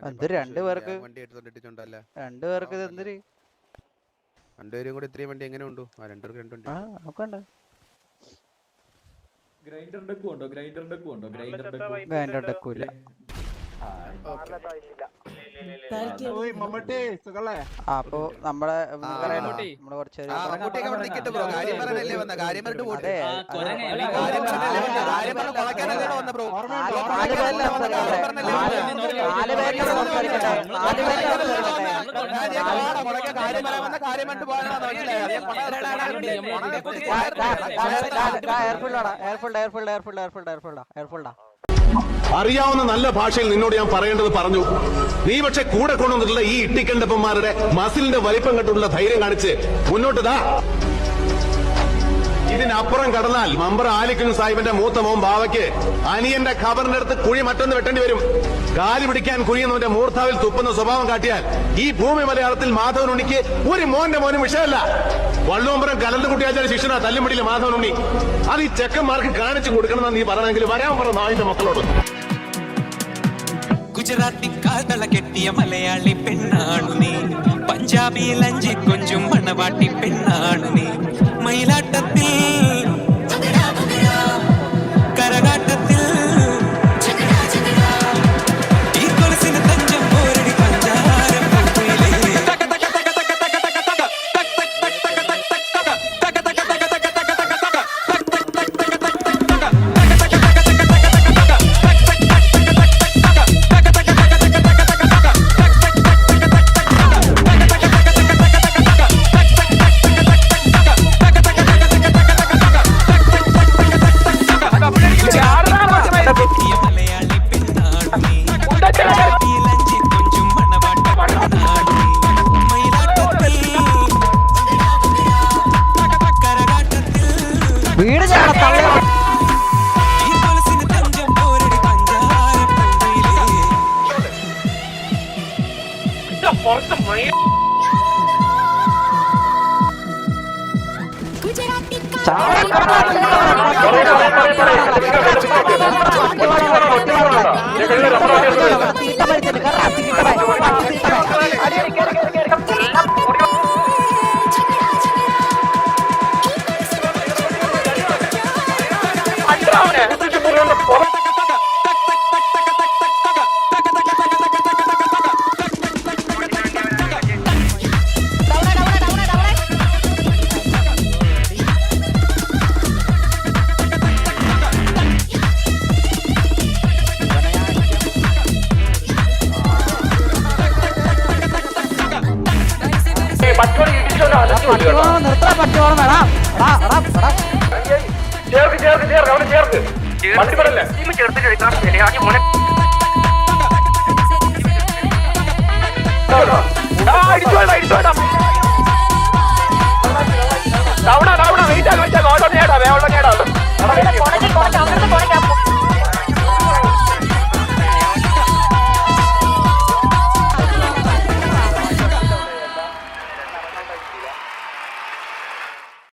എന്തൊരു രണ്ടുപേർക്ക് ഇത് എന്തൊരു രണ്ടുപേരും കൂടി ഇത്രയും വണ്ടി എങ്ങനെ ഉണ്ടോ? രണ്ടുപേർക്ക് രണ്ടുണ്ട്. നോക്കണ്ട ഗ്രൈൻഡർ ഡെക്ക് ഉണ്ടോ? അപ്പൊ നമ്മളെ അറിയാവുന്ന നല്ല ഭാഷയിൽ നിന്നോട് ഞാൻ പറയേണ്ടത് പറഞ്ഞു. നീ പക്ഷെ കൂടെ കൊണ്ടുവന്നിട്ടുള്ള ഈ ഇട്ടിക്കണ്ടപ്പന്മാരുടെ മസിലിന്റെ വലിപ്പം കണ്ടുള്ള ധൈര്യം കാണിച്ച് മുന്നോട്ട് ഇതിനപ്പുറം കടന്നാൽ മമ്പർ ആലിക്കുൻ സാഹിബിന്റെ മൂത്ത മോൻ ബാവയ്ക്ക് അനിയന്റെ ഖബറിന്റെ അടുത്ത് കുഴി മറ്റൊന്ന് വെട്ടേണ്ടി വരും. കാലി പിടിക്കാൻ കുഴിയുന്നവന്റെ മൂർധാവിൽ തുപ്പുന്ന സ്വഭാവം കാട്ടിയാൽ ഈ ഭൂമി മലയാളത്തിൽ മാധവനുണ്ണിക്ക് ഒരു മോനും വിഷയമല്ല. വള്ളുവമ്പരം കലந்து കുട്ടിയാച്ചാൽ ശിക്ഷണ തല്ലുപിടിയിലെ മാധവനുണ്ണി. അത് ഈ ചെക്കന്മാർക്ക് കാണിച്ചു കൊടുക്കണമെന്ന് നീ പറയണമെങ്കിൽ വരാൻ പറ നായിന്റെ മക്കളോട്. ഗുജറാത്തി കാതള കെട്ടിയ മലയാളി പെണ്ണാണു നീ, പഞ്ചാബി ലഞ്ചി കൊഞ്ചും മണവാട്ടി പെണ്ണാണു നീ, മയിലാട്ടത്തിൽ കരകാട്ടത്തിൽ ഈ കൊലസിന് തഞ്ചം പോരടി പഞ്ചാരം ഡൗണ വെയിറ്റ് ആക്കി വെച്ചാൽ